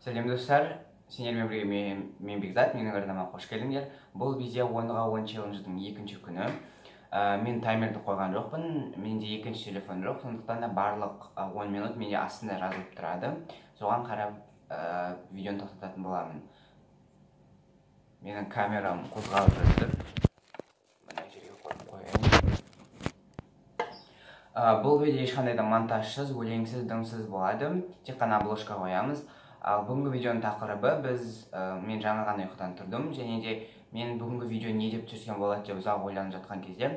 Сәлем достар, сендермен бірге мен Бекзат, менің арнама қош келдіңдер. Бұл видео 10-ға 10 челлендждің екінші күні. Мен таймерді қойған жоқпын, менде екінші телефон жоқ, сондықтан да барлық 10 минут менде астында жазылып тұрады. Соған қарап видеоны тоқтататын боламын. Менің камерам қозғалып жатыр. Мына жерге қойып қояйын. Бұл видео ешқандай да монтажсыз, өлеңсіз, дымсыз болады. Тек қана обложка қоямыз. Ал бүгінгі видеоның тақырыбы мен жаңа ғана ұйқыдан тұрдым, және де мен бүгінгі видео не деп түсірсем болады деп ұзақ ойланып жатқан кезде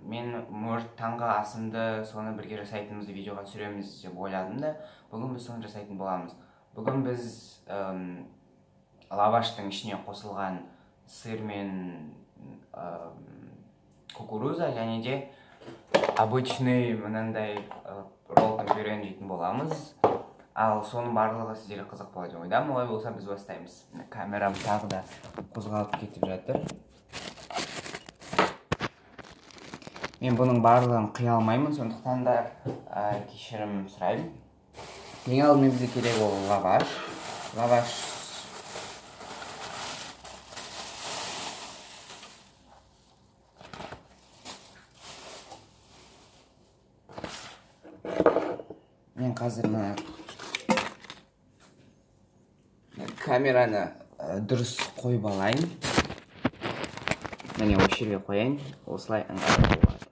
мен может таңғы асымды соны бірге жасайтынымызды видеоға түсіреміз деп ойладым да, бүгін біз соны жасайтын боламыз. Бүгін біз лаваштың ішіне қосылған сыр мен кукуруза және де обычный мынандай роллтон пюрені жейтін боламыз. Ал соның барлығы сіздерге қызық болады деп ойдамын. Олай болса біз бастаймыз. Камерам тағы да қозғалып кетіп жатыр. Мен бұның барлығын қия алмаймын, сондықтан да кешірім сұраймын. Ең алдымен бізге керек ол лаваш. Лаваш мен қазір камераны дұрыс қойып алайын. Міне осы жерге қояйын, осылай ыңғайлы болады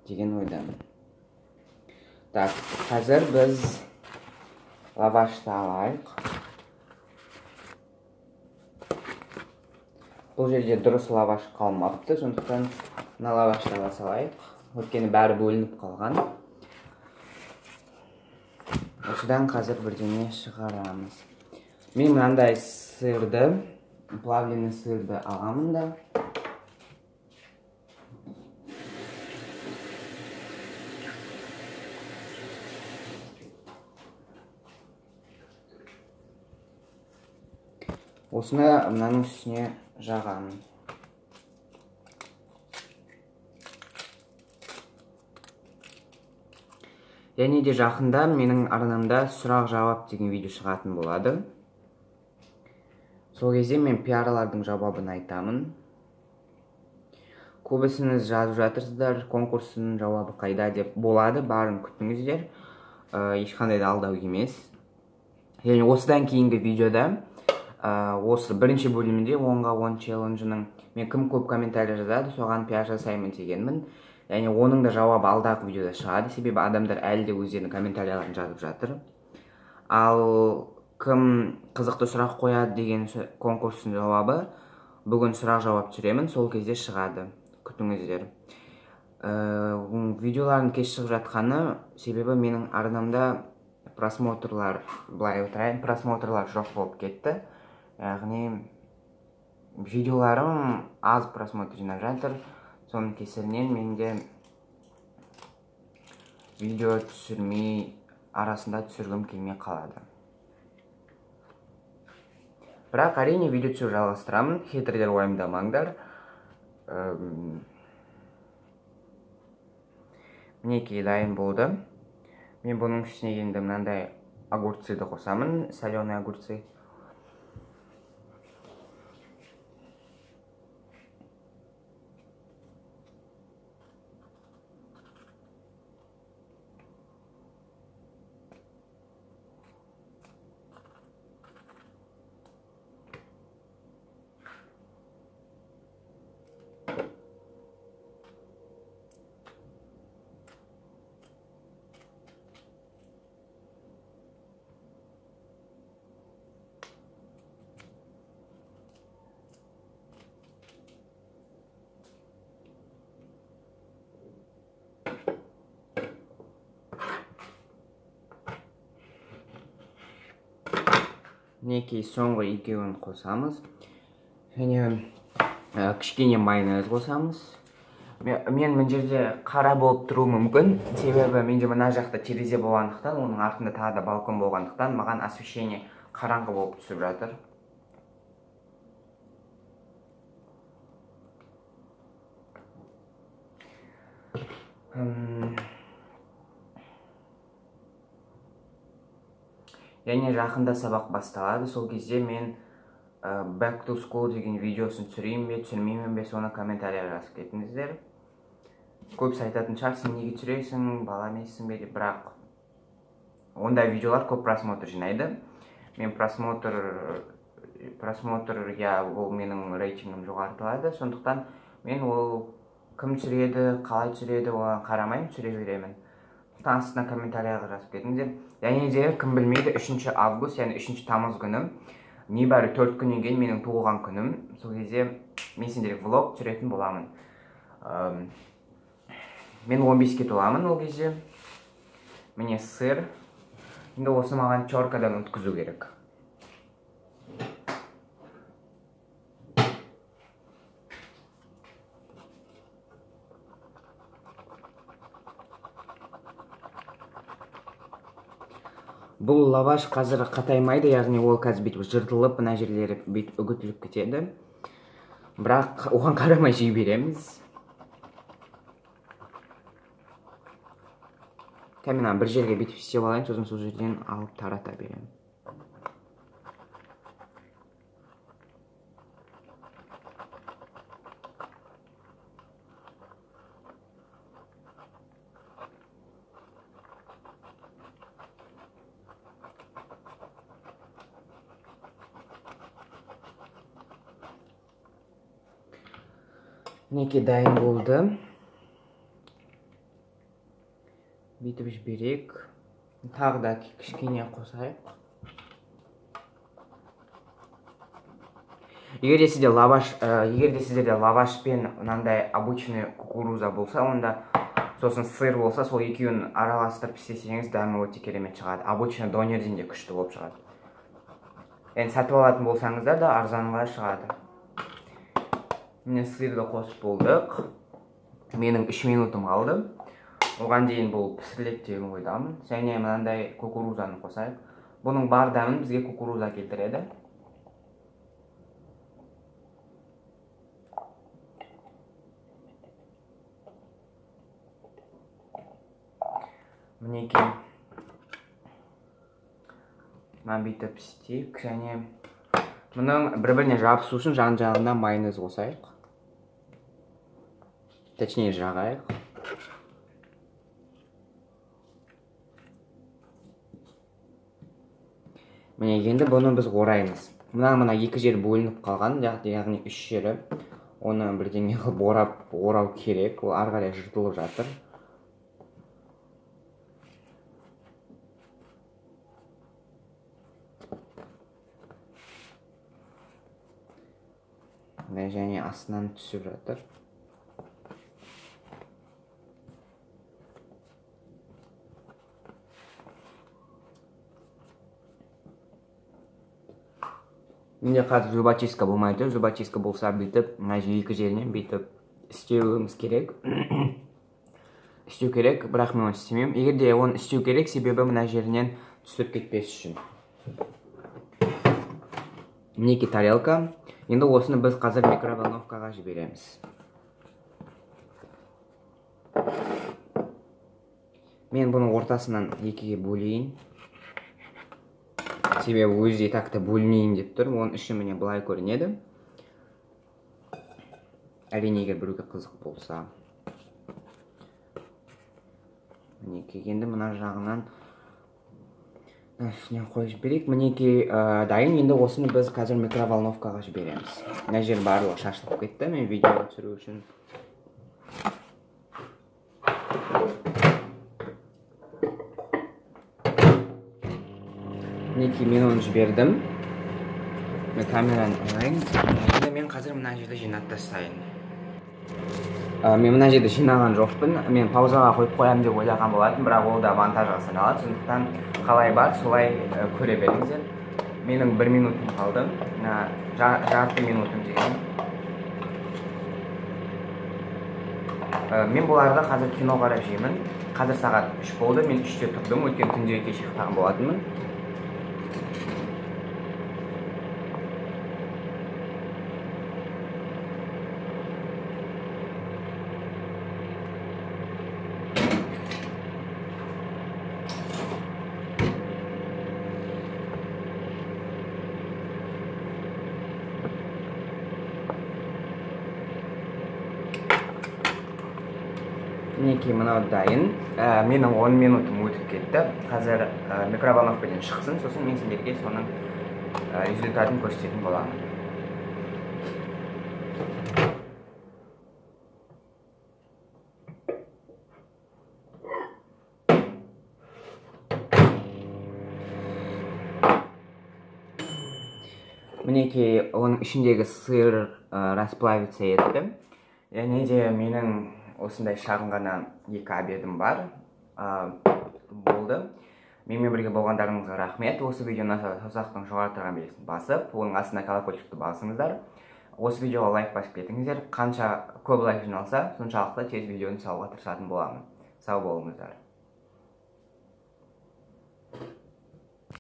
деген ойдамын. Так, қазір біз лавашты алайық. Бұл жерде дұрыс лаваш қалмапты, сондықтан мына лавашты ала салайық. Өйткені бәрі бөлініп қалған. Осыдан қазір бірдеңе шығарамыз. Мен мынандай сырды, плавленый сырды аламын да. Осыны мынаның үстіне жағамын. Және де жақында менің арнамда сұрақ-жауап деген видео шығатын болады. Сол кезде мен пиарлардың жауабын айтамын. Көбісіңіз жазып жатырсыздар, конкурстың жауабы қайда деп болады, барын күтіңіздер. Ешқандай да алдау емес. Және осыдан кейінгі видеода, осы бірінші бөлімінде 10-ға 10 челленджінің мен кім көп комментарий жазады, соған пиар жасаймын дегенмін. Яғни оның да жауабы алдағы видеода шығады, себебі адамдар әлі де өздерінің комментарияларын жазып жатыр. Ал кім қызықты сұрақ қояды деген конкурстың жауабы бүгін сұрақ-жауап түсіремін, сол кезде шығады. Күтіңіздер. Видеолардың кеш шығып жатқаны себебі менің арнамда просмотрлар, былай отырайын, просмотрлар жоқ болып кетті. Яғни видеоларым аз просмотр жинап жатыр. Соның кесірінен менде видео түсірмей арасында түсіргім келмей қалады. Бірақ әрине видео түсіріп жалғастырамын, хейтерлер уайымдамаңдар. Мінекей дайын болды. Мен бұның үстіне енді мынандай огурцыды қосамын, соленый огурцы. Мінекей соңғы екеуін қосамыз. Және кішкене майонез қосамыз. Мен мына жерде қара болып тұруы мүмкін, себебі менде мына жақта терезе болғандықтан, оның артында тағы да балкон болғандықтан, маған освещение қараңғы болып түсіп жатыр. және жақында сабақ басталады. Сол кезде мен Back to School деген видеосын түсірейін бе, түсірмеймін бе, соны комментарияға жазып кетіңіздер. Көбісі айтатын шығар, сен неге түсіресің, бала емессің бе деп, бірақ ондай видеолар көп просмотр жинайды. Мен просмотр, ол менің рейтингім жоғартылады. Сондықтан мен ол кім түсіреді, қалай түсіреді, оған қарамаймын, түсіре беремін. Астына комментарияға жазып кетіңіздер. Және де кім білмейді, 3 август, яғни 3 тамыз күні, небәрі 4 күннен кейін менің туылған күнім. Сол кезде мен сендерге влог түсіретін боламын. Мен 15-ке толамын ол кезде. Міне сыр. Енді осы маған чоркадан өткізу керек. Бұл лаваш қазір қатаймайды, яғни ол қазір бүйтіп жыртылып, мына жерлері бүйтіп үгітіліп кетеді. Бірақ оған қарамай жей береміз. Мен бір жерге бүйтіп істеп алайын, сосын сол жерден алып тарата беремін. Мінекей дайын болды. Бүйтіп жіберейік. Тағы да кішкене қосайық. Егер де сіздерде лавашпен мынандай обычный кукуруза болса, онда сосын сыр болса, сол екеуін араластырып істесеңіз дәмі өте керемет шығады. Обычный донерден де күшті болып шығады. Енді сатып алатын болсаңыздар да арзанға шығады. Міне сырды қосып болдық. Менің 3 минутым қалды. Оған дейін бұл пісіріледі деген ойдамын. Және мынандай кукурузаны қосайық. Бұның бар дәмін бізге кукуруза келтіреді. Мінекей. Мына бүйтіп істейік. Және мұның бір-біріне жабысу үшін жан-жағына майонез қосайық. Точнее, жағайық. Міне енді бұны біз ораймыз. Мына екі жер бөлініп қалған, яғни 3 жері. Оны бірдеңе қылып орау керек. Ол ары қарай жыртылып жатыр. Және астынан түсіп жатыр. Менде қазір зубочистка болмайды. Зубочистка болса бүйтіп, мына екі жерінен бүйтіп істеуіміз керек. Істеу керек, бірақ мен оны істемеймін. Егер де оны істеу керек, себебі мына жерінен түсіп кетпес үшін. Мінекей тарелка. Енді осыны біз қазір микроволновкаға жібереміз. Мен бұны ортасынан екіге бөлейін. Себебі өзі тақта бөлінейін деп тұр. Оның іші міне былай көрінеді. Әрине егер біреуге қызық болса. Мінекей енді мына жағынан қойып жіберейік. Мінекей дайын. Енді осыны біз қазір микроволновкаға жібереміз. Мына жер барлығы шашылып кетті. Мен видеоға түсіру үшін. Мінекей мен оны жібердім. Мен камераны алайын. Енді мен қазір мына жерді жинап тастайын. Мен мына жерді жинаған жоқпын. Мен паузаға қойып қоямын деп ойлаған болатын, бірақ ол да монтажға саналады. Сондықтан қалай бар, солай көре беріңіздер. Менің 1 минутым қалды. Жарты минутым деген. Мен бұларды қазір кино қарап жеймін. Қазір сағат 3 болды. Мен 3-те тұрдым. Өткен түнде кеше ұйықтаған болатынмын. мінекей мынау дайын. Менің 10 минутым өтіп кетті. Қазір микроволновкадан шықсын, сосын мен сендерге соның результатын көрсететін боламын. Мінекей оның ішіндегі сыр расплавиться етті. Және де менің осындай шағын ғана 2 обедім бар. Болды. Менімен бірге болғандарыңызға рахмет. Осы видеоны саусақтың жоғары тұрған белгісін басып, оның астына колокольчикті басыңыздар. Осы видеоға лайк басып кетіңіздер. Қанша көп лайк жиналса, соншалықты тез видеоны салуға тырысатын боламын. Сау болыңыздар.